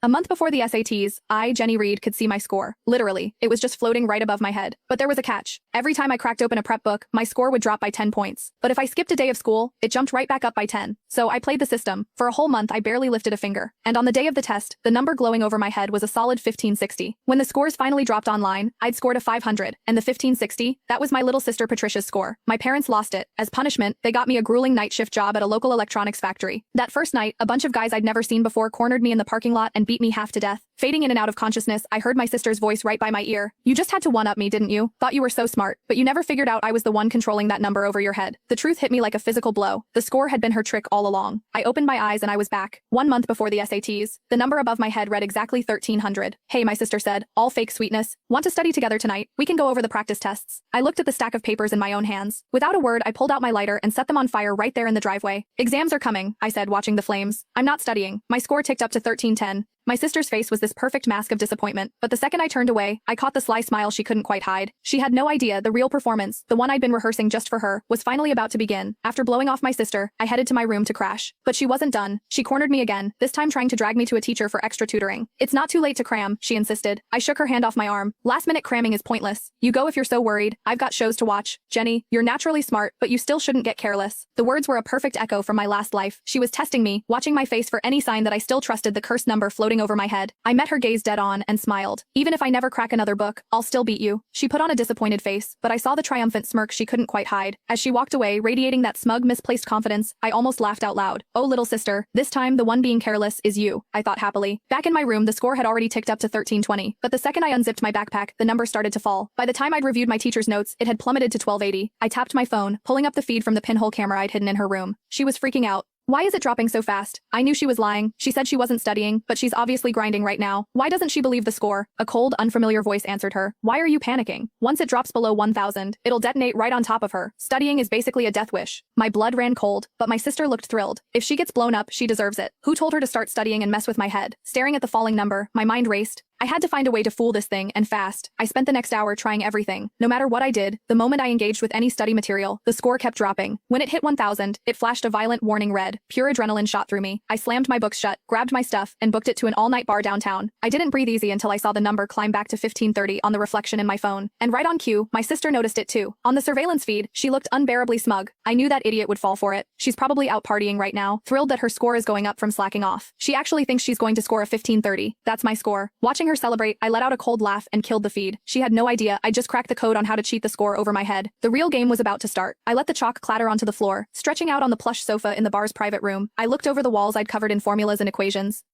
A month before the SATs, I, Jenny Reed, could see my score. Literally, it was just floating right above my head. But there was a catch. Every time I cracked open a prep book, my score would drop by 10 points. But if I skipped a day of school, it jumped right back up by 10. So I played the system. For a whole month, I barely lifted a finger. And on the day of the test, the number glowing over my head was a solid 1560. When the scores finally dropped online, I'd scored a 500, and the 1560, that was my little sister Patricia's score. My parents lost it. As punishment, they got me a grueling night shift job at a local electronics factory. That first night, a bunch of guys I'd never seen before cornered me in the parking lot and beat me half to death. Fading in and out of consciousness, I heard my sister's voice right by my ear. "You just had to one-up me, didn't you? Thought you were so smart, but you never figured out I was the one controlling that number over your head." The truth hit me like a physical blow. The score had been her trick all along. I opened my eyes and I was back. 1 month before the SATs, the number above my head read exactly 1300. "Hey," my sister said, all fake sweetness. "Want to study together tonight? We can go over the practice tests." I looked at the stack of papers in my own hands. Without a word, I pulled out my lighter and set them on fire right there in the driveway. "Exams are coming," I said, watching the flames. "I'm not studying." My score ticked up to 1310. My sister's face was this perfect mask of disappointment, but the second I turned away, I caught the sly smile she couldn't quite hide. She had no idea the real performance, the one I'd been rehearsing just for her, was finally about to begin. After blowing off my sister, I headed to my room to crash. But she wasn't done. She cornered me again, this time trying to drag me to a teacher for extra tutoring. "It's not too late to cram," she insisted. I shook her hand off my arm. "Last-minute cramming is pointless. You go if you're so worried. I've got shows to watch. Jenny, you're naturally smart, but you still shouldn't get careless." The words were a perfect echo from my last life. She was testing me, watching my face for any sign that I still trusted the cursed number floating over my head. I met her gaze dead on and smiled. "Even if I never crack another book, I'll still beat you." She put on a disappointed face, but I saw the triumphant smirk she couldn't quite hide. As she walked away, radiating that smug, misplaced confidence, I almost laughed out loud. "Oh, little sister, this time the one being careless is you," I thought happily. Back in my room, the score had already ticked up to 1320, but the second I unzipped my backpack, the number started to fall. By the time I'd reviewed my teacher's notes, it had plummeted to 1280. I tapped my phone, pulling up the feed from the pinhole camera I'd hidden in her room. She was freaking out. "Why is it dropping so fast?" I knew she was lying. She said she wasn't studying, but she's obviously grinding right now. "Why doesn't she believe the score?" A cold, unfamiliar voice answered her. "Why are you panicking? Once it drops below 1000, it'll detonate right on top of her. Studying is basically a death wish." My blood ran cold, but my sister looked thrilled. If she gets blown up, she deserves it. Who told her to start studying and mess with my head? Staring at the falling number, my mind raced. I had to find a way to fool this thing, and fast. I spent the next hour trying everything. No matter what I did, the moment I engaged with any study material, the score kept dropping. When it hit 1000, it flashed a violent warning red. Pure adrenaline shot through me. I slammed my books shut, grabbed my stuff, and booked it to an all-night bar downtown. I didn't breathe easy until I saw the number climb back to 1530 on the reflection in my phone. And right on cue, my sister noticed it too. On the surveillance feed, she looked unbearably smug. I knew that idiot would fall for it. She's probably out partying right now, thrilled that her score is going up from slacking off. She actually thinks she's going to score a 1530. That's my score. Watching her celebrate, I let out a cold laugh and killed the feed. She had no idea I just cracked the code on how to cheat the score over my head. The real game was about to start. I let the chalk clatter onto the floor. Stretching out on the plush sofa in the bar's private room, I looked over the walls I'd covered in formulas and equations.